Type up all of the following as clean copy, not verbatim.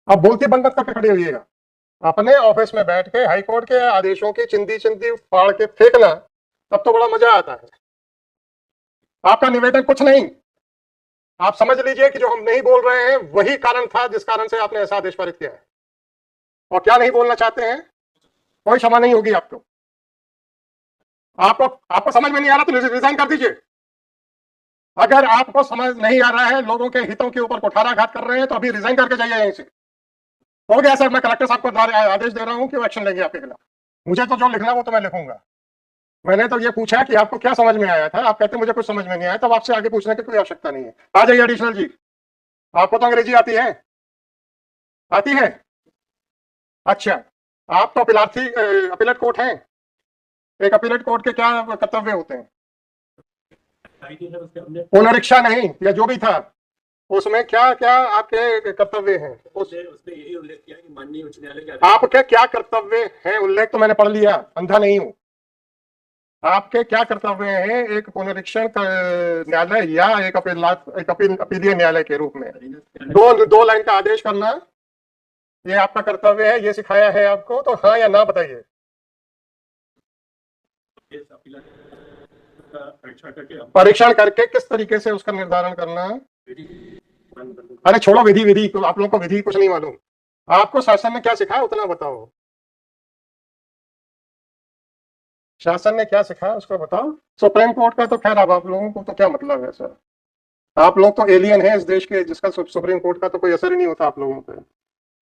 आप बोलते बंद मत करके खड़े होइएगा। अपने ऑफिस में बैठ के हाईकोर्ट के आदेशों की चिंदी चिंदी फाड़ के फेंकना, तब तो बड़ा मजा आता है। आपका निवेदन कुछ नहीं, आप समझ लीजिए कि जो हम नहीं बोल रहे हैं वही कारण था जिस कारण से आपने ऐसा आदेश पारित किया है। और क्या नहीं बोलना चाहते हैं, कोई क्षमा नहीं होगी आपको। आपको आपको समझ में नहीं आ रहा तो रिजाइन कर दीजिए। अगर आपको समझ नहीं आ रहा है, लोगों के हितों के ऊपर कुठाराघात कर रहे हैं, तो अभी रिजाइन करके जाइए यहीं से। हो गया सर, मैं कलेक्टर साहब को आदेश दे रहा हूं कि वो एक्शन लेंगे आपके खिलाफ। मुझे तो जो लिखना वो तो मैं लिखूंगा। मैंने तो ये पूछा कि आपको क्या समझ में आया था, आप कहते मुझे कुछ समझ में नहीं आया, तब आपसे आगे पूछने की कोई आवश्यकता नहीं है। आ जाइए एडिशनल जी, आपको तो अंग्रेजी आती है? आती है? अच्छा, आप तो अपीलेट कोर्ट हैं। एक अपीलेट कोर्ट के क्या कर्तव्य होते हैं? पुनरीक्षा नहीं, या जो भी था उसमें क्या क्या आपके कर्तव्य हैं? उसने यही उल्लेख किया कि माननीय उच्च न्यायालय के आपके क्या कर्तव्य हैं? उल्लेख तो मैंने पढ़ लिया, अंधा नहीं हूं। आपके क्या कर्तव्य हैं एक पुनरीक्षण न्यायालय या एक अपीलीय न्यायालय के रूप में? दो लाइन का आदेश करना, ये आपका कर्तव्य है, ये सिखाया है आपको, तो हाँ या ना बताइए। परीक्षण करके किस तरीके से उसका निर्धारण करना? अरे छोड़ो विधि, विधि आप लोगों को विधि कुछ नहीं मालूम। आपको शासन ने क्या सिखाया उतना बताओ। शासन ने क्या सिखाया उसको बताओ। सुप्रीम कोर्ट का तो खैर अब आप लोगों को तो क्या मतलब है सर, आप लोग तो एलियन है इस देश के, जिसका सुप्रीम कोर्ट का तो कोई असर ही नहीं होता आप लोगों पे।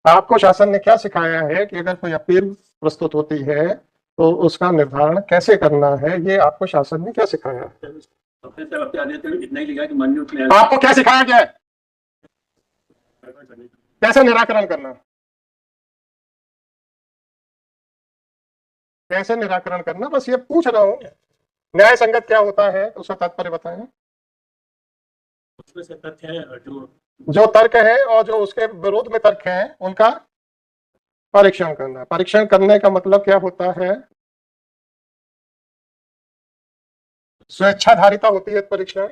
आपको शासन ने क्या सिखाया है कि अगर कोई अपील प्रस्तुत होती है तो उसका निर्धारण कैसे करना है, ये आपको शासन ने क्या सिखाया? आपको क्या सिखाया गया है? कैसे निराकरण करना, कैसे निराकरण करना, बस ये पूछ रहा हूँ। न्याय संगत क्या होता है उसका तात्पर्य बताएं। उसमें से तथ्य है जो तर्क है और जो उसके विरोध में तर्क है उनका परीक्षण करना। परीक्षण करने का मतलब क्या होता है? स्वेच्छाधारिता होती है परीक्षण।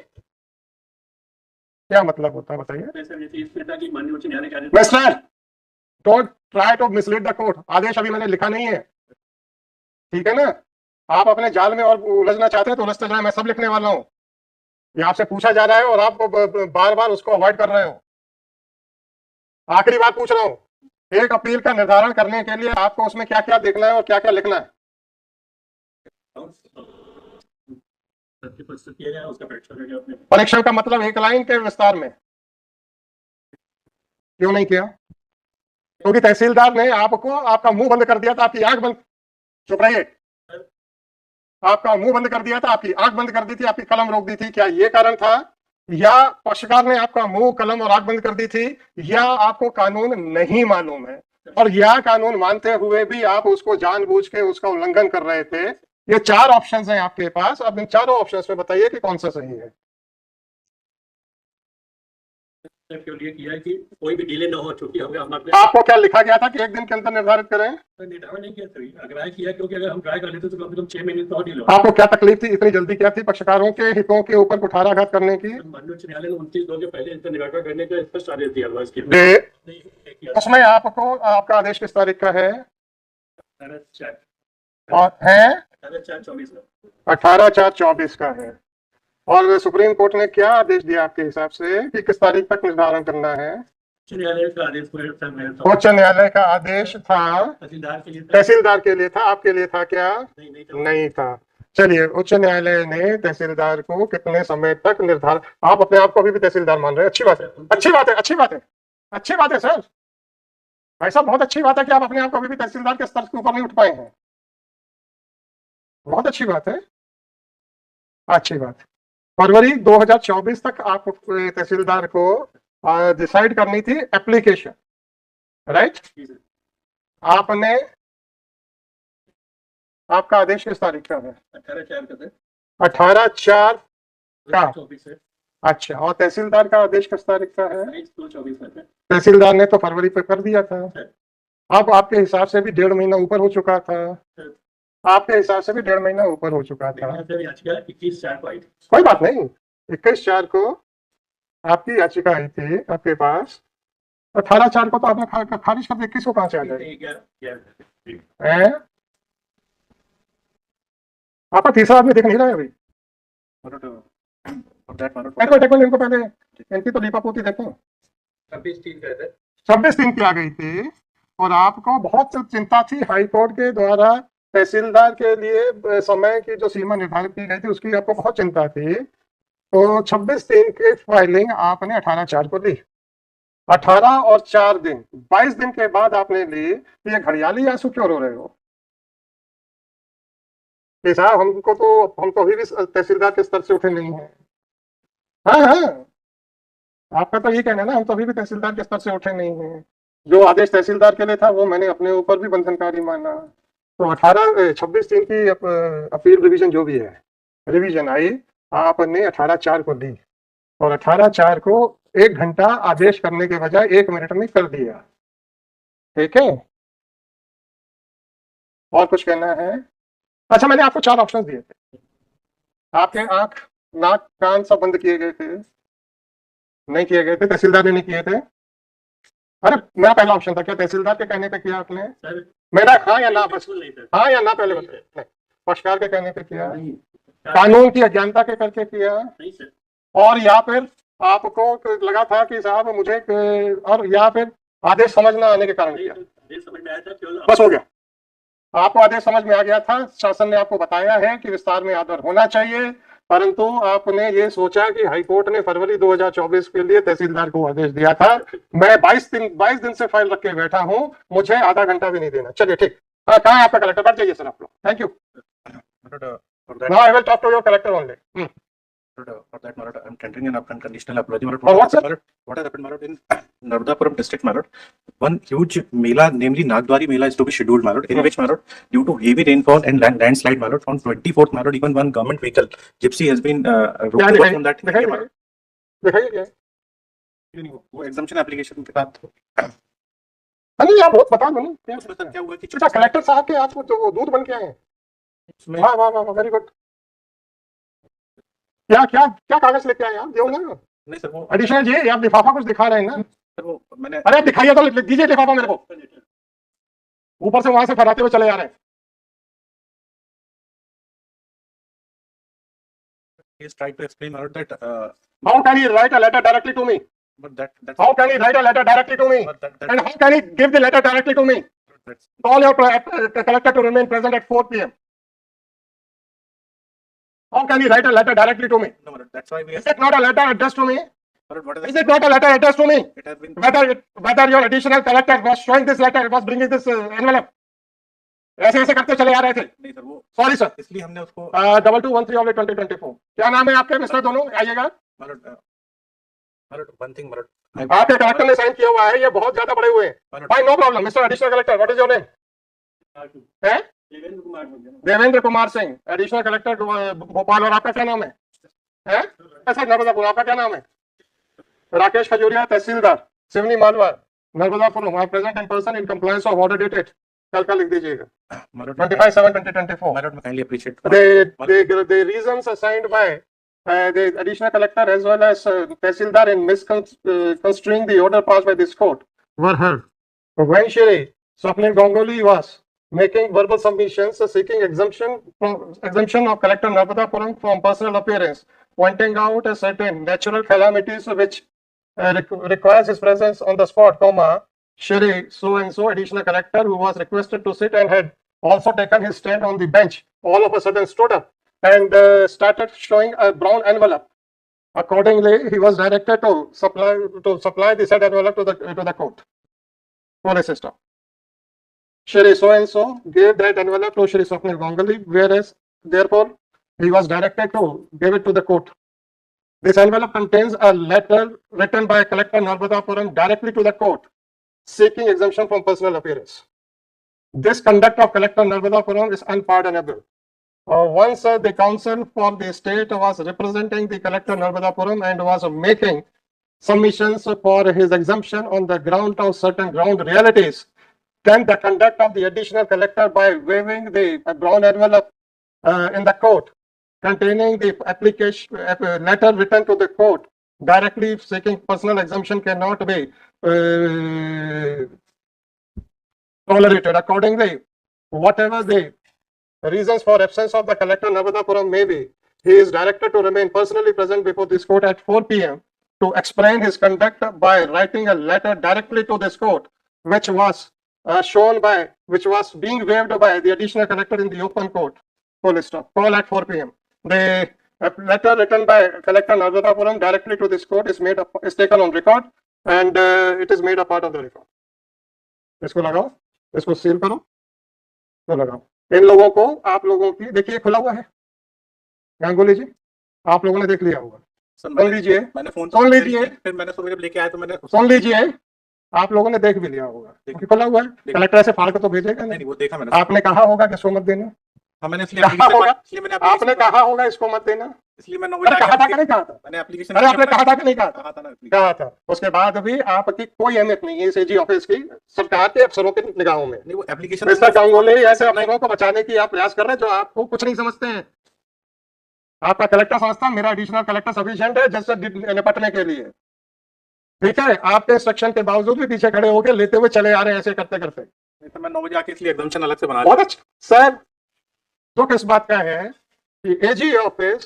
क्या मतलब होता है बताइए। Mister, don't try to mislead the court. आदेश अभी मैंने लिखा नहीं है, ठीक है ना? आप अपने जाल में और उलझना चाहते हैं तो उलझते जाए, मैं सब लिखने वाला हूँ। ये आपसे पूछा जा रहा है और आप बार बार उसको अवॉइड कर रहे हो। आखिरी बात पूछ रहा हूँ, एक अपील का निर्धारण करने के लिए आपको उसमें क्या क्या देखना है और क्या क्या लिखना है? परीक्षण का मतलब एक लाइन के विस्तार में क्यों नहीं किया? क्योंकि तहसीलदार ने आपको आपका मुंह बंद कर दिया था, आपकी आंख बंद, चुप रहिए, आपका मुंह बंद कर दिया था, आपकी आंख बंद कर दी थी, आपकी कलम रोक दी थी। क्या ये कारण था, या पक्षकार ने आपका मुंह कलम और आंख बंद कर दी थी, या आपको कानून नहीं मालूम है और या कानून मानते हुए भी आप उसको जानबूझ के उसका उल्लंघन कर रहे थे? ये चार ऑप्शंस हैं आपके पास, अब इन चारों ऑप्शंस में बताइए कि कौन सा सही है। लिए किया है कि कोई भी डिले ना हो, छुट्टी होगा। आपको क्या लिखा गया था कि एक दिन के अंदर निर्धारित करें? निर्धारण नहीं किया, अग्राह्य किया, क्योंकि अगर हम ट्राई कर लेते तो कम से कम 6 महीने तो डिले। आपको क्या तकलीफ थी, इतनी जल्दी क्या थी पक्षकारों के हितों के ऊपर कुठाराघात करने की? माननीय उच्च न्यायालय ने 29 के पहले इसका निराकरण करने का स्पष्ट आदेश दिया। उसमें आपको आपका आदेश किस तारीख का है? और है 18/4/24 का है। और सुप्रीम कोर्ट ने क्या आदेश दिया आपके हिसाब से कि किस तारीख तक निर्धारण करना है? उच्च न्यायालय का आदेश था तहसीलदार के लिए था, आपके लिए था क्या? नहीं था। चलिए, उच्च न्यायालय ने तहसीलदार को कितने समय तक निर्धारण, आप अपने आप को अभी भी तहसीलदार मान रहे हैं, अच्छी बात है, अच्छी बात है, अच्छी बात है, अच्छी बात है सर, भाई साहब बहुत अच्छी बात है कि आप अपने आप को अभी भी तहसीलदार के स्तर के ऊपर नहीं उठ पाए हैं, बहुत अच्छी बात है, अच्छी बात। फरवरी 2024 तक आप तहसीलदार को डिसाइड करनी थी एप्लीकेशन, राइट? आपने, आपका आदेश किस तारीख का है? 18/4 का। अच्छा, और तहसीलदार का आदेश किस तारीख का है? तहसीलदार ने तो फरवरी पे कर दिया था। अब आपके हिसाब से भी 1.5 महीना ऊपर हो चुका था, आपके हिसाब से भी 1.5 महीना ऊपर हो चुका था। 21/4 को आई थी, कोई बात नहीं, 21/4 को आपकी याचिका आई थी आपके पास, 18/4 को तो आपने खारिज कर दिया, 21 को कहाँ से आ जाएगा? आपका तीसरा आदमी देख नहीं रहा है अभी। इनको पहले इनकी तो लीपापोती देखें। 26/3 की आ गई थी और आपको बहुत चिंता थी हाई कोर्ट के द्वारा तहसीलदार के लिए समय की जो सीमा निर्धारित की गई थी उसकी आपको बहुत चिंता थी। तो 26/3 की फाइलिंग आपने 18/4 को ली। 18 और 4 दिन 22 दिन के बाद आपने ली। तो ये घड़ियाली आंसू क्यों रो रहे हो कि साहब हम तो अभी भी तहसीलदार के स्तर से उठे नहीं है। हाँ हाँ, आपका तो ये कहना है ना, हम तो अभी भी तहसीलदार के स्तर से उठे नहीं हैं। जो आदेश तहसीलदार के लिए था वो मैंने अपने ऊपर भी बंधनकारी माना। तो 26/3 की अपील रिवीजन जो भी है, रिवीजन आई, आपने 18/4 को दी और 18/4 को 1 घंटा आदेश करने के बजाय 1 मिनट में कर दिया। ठीक है, और कुछ कहना है? अच्छा, मैंने आपको 4 ऑप्शन दिए थे, आपके आंख नाक कान सब बंद किए गए थे, नहीं किए गए थे, तहसीलदार ने नहीं किए थे। अरे मेरा पहला ऑप्शन था, क्या तहसीलदार के कहने पे किया आपने? मेरा हाँ या ना, बस हाँ या ना पहले बताइए। पक्षकार के कहने पे किया, कानून की अज्ञानता के करके किया, और या फिर आपको लगा था कि साहब मुझे और या फिर आदेश समझ न आने के कारण किया? बस हो गया, आपको आदेश समझ में आ गया था। शासन ने आपको बताया है कि विस्तार में आदर होना चाहिए, परंतु आपने ये सोचा कि हाईकोर्ट ने फरवरी 2024 के लिए तहसीलदार को आदेश दिया था। मैं 22 दिन से फाइल रख के बैठा हूं, मुझे आधा घंटा भी नहीं देना। चलिए ठीक, कहाँ है आपका कलेक्टर? बैठ जाइए सर आप लोग। Thank you. Now I will talk to your collector only. For that, my lord, I'm tendering an unconditional apology, my lord. For what, sir? What has happened, my lord, in Narmadapuram district, my lord? One huge Mela, namely Nagdwari Mela, is to be scheduled, my lord, in which, my lord, due to heavy rainfall and landslide, my lord, on 24th, my lord, even one government vehicle, Gypsy, has been roped off from that area, my lord. दिखाइए क्या वो exemption application के बाद नहीं, आप बहुत बता दो ना क्या हुआ कि अच्छा, कलेक्टर साहब के आप तो दूध बन के आए हैं। वाह वाह वाह, वेरी गुड। क्या क्या क्या कागज लेके आए आप? दो ना। नहीं सर, वो एडिशनल जी, आप लिफाफा कुछ दिखा रहे हैं ना? सर वो मैंने अरे आप दिखाइए तो, दीजिए लिफाफा मेरे को। ऊपर से वहां से फहराते हुए चले जा रहे हैं। He's tried to explain, my lord, that how can he write a letter directly to me? but that How can he write a letter directly to me? And how can he give the letter directly to me? Call your collector to remain present at 4 p.m. How can he write a letter directly to me? no, my lord, that's why we Is it not a letter addressed to me? my lord, what is Is it not a letter addressed to me? it has been Whether your additional collector was showing this letter, was bringing this envelope. ऐसे ऐसे करते चले आ रहे थे। नहीं sir, वो sorry sir, इसलिए हमने उसको 2213/2024। क्या नाम है आपके मिस्टर? दोनों आइएगा। my lord, one thing, my lord, आपके कलेक्टर ने साइन किया हुआ है, ये बहुत ज्यादा बड़े हुए हैं। Fine, no problem. Mister additional collector, what is your name? है देवेंद्र कुमार सिंह, एडिशनल कलेक्टर भोपाल। और आपका क्या नाम है? सर नर्मदापुरम। आपका क्या नाम है? Rakesh Khajuria, tehsildar Seoni Malwa, Narmadapuram. Present in person in compliance of order dated, कल का लिख दीजिएगा, 25/7/2024। my lord, I kindly appreciate The reasons assigned by the additional collector as well as Tehsildar in misconstruing the order passed by this court were heard. When Shri Swapnil Ganguly was making verbal submissions seeking exemption of Collector Narmadapuram from personal appearance, pointing out a certain natural calamities which requires his presence on the spot, Shri so and so additional collector who was requested to sit and had also taken his stand on the bench, all of a sudden stood up and started showing a brown envelope. Accordingly, he was directed to supply the said envelope to the court. Police system. Shri so and so gave that envelope to Shri Swapnil Ganguly, whereas therefore he was directed to give it to the court. This envelope contains a letter written by Collector Narmadapuram directly to the court, seeking exemption from personal appearance. This conduct of Collector Narmadapuram is unpardonable. Once the counsel for the state was representing the Collector Narmadapuram and was making submissions for his exemption on the ground of certain ground realities, then the conduct of the additional collector by waving the brown envelope in the court containing the application letter written to the court directly seeking personal exemption cannot be tolerated. Accordingly, whatever the reasons for absence of the collector Narmadapuram may be, he is directed to remain personally present before this court at 4 p.m. to explain his conduct by writing a letter directly to this court, which was which was being waived by the additional collector in the open court. Full stop. Call at 4 p.m. The letter written by Collector Narmadapuram directly to this court is taken on record, and it is made a part of the record. इसको लगाओ, इसको seal करो, तो लगाओ. इन लोगों को, आप लोगों की देखिए खुला हुआ है. गांगुली जी, आप लोगों ने देख लिया होगा. सुन लीजिए, मैंने फोन सुन लीजिए, फिर मैंने सुबह जब लेके आया तो मैंने सुन लीजिए, आप लोगों ने देख भी लिया होगा. क्योंकि खुला हुआ है, कलेक्टर ऐसे फाड़ कर तो भेजेगा नहीं. वो देखा मैंने. आपने कहा होगा कि इसको मत देना. हाँ, मैंने कहा होगा, आपने कहा होगा इसको मत देना. इसलिए मैंने कहा था कि नहीं कहा था? मैंने एप्लीकेशन. अरे आपने कहा था कि नहीं कहा था? कहा था ना. कहा था. उसके बाद भी आपकी कोई अहमियत नहीं है इस एजी ऑफिस की सरकार के अफसरों के निगाहों में. नहीं, वो एप्लीकेशन मिस्टर गांगुली ऐसे अफसरों को बचाने की आप प्रयास कर रहे हैं जो आपको कुछ नहीं समझते हैं. आपका कलेक्टर समझता है मेरा एडिशनल कलेक्टर सफिशिएंट है जैसे निपटने के लिए. ठीक है, आपके इंस्ट्रक्शन के बावजूद भी पीछे खड़े होकर लेते हुए चले आ रहे हैं ऐसे करते करते. तो मैं 9 बजे आके इसलिए एग्जामिशन अलग से बना. बहुत अच्छा सर. दुख इस बात का है कि एजी ऑफिस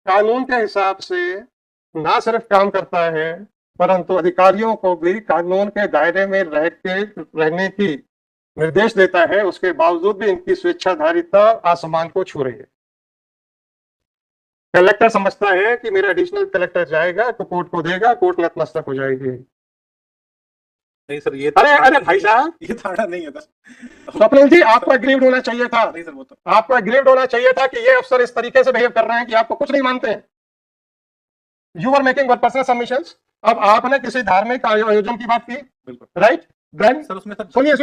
कानून के हिसाब से ना सिर्फ काम करता है परंतु अधिकारियों को भी कानून के दायरे में रहने की निर्देश देता है. उसके बावजूद भी इनकी स्वेच्छाधारिता आसमान को छू रही है. कलेक्टर समझता है कि मेरा एडिशनल कलेक्टर जाएगा तो कोर्ट को देगा, कोर्ट नतमस्तक हो जाएगी. नहीं सर, ये अरे भाई साहब, ये धारणा नहीं है सर. स्वप्निल जी, आपको एग्रीव्ड होना चाहिए था. नहीं सर, वो तो आपको एग्रीव्ड होना चाहिए था कि ये अफसर इस तरीके से बिहेव कर रहे हैं कि आपको कुछ नहीं मानते हैं. You are making one personal submissions. अब आपने किसी धार्मिक आयोजन की बात की, बिल्कुल राइट? देन सर, उसमें सर सुनिए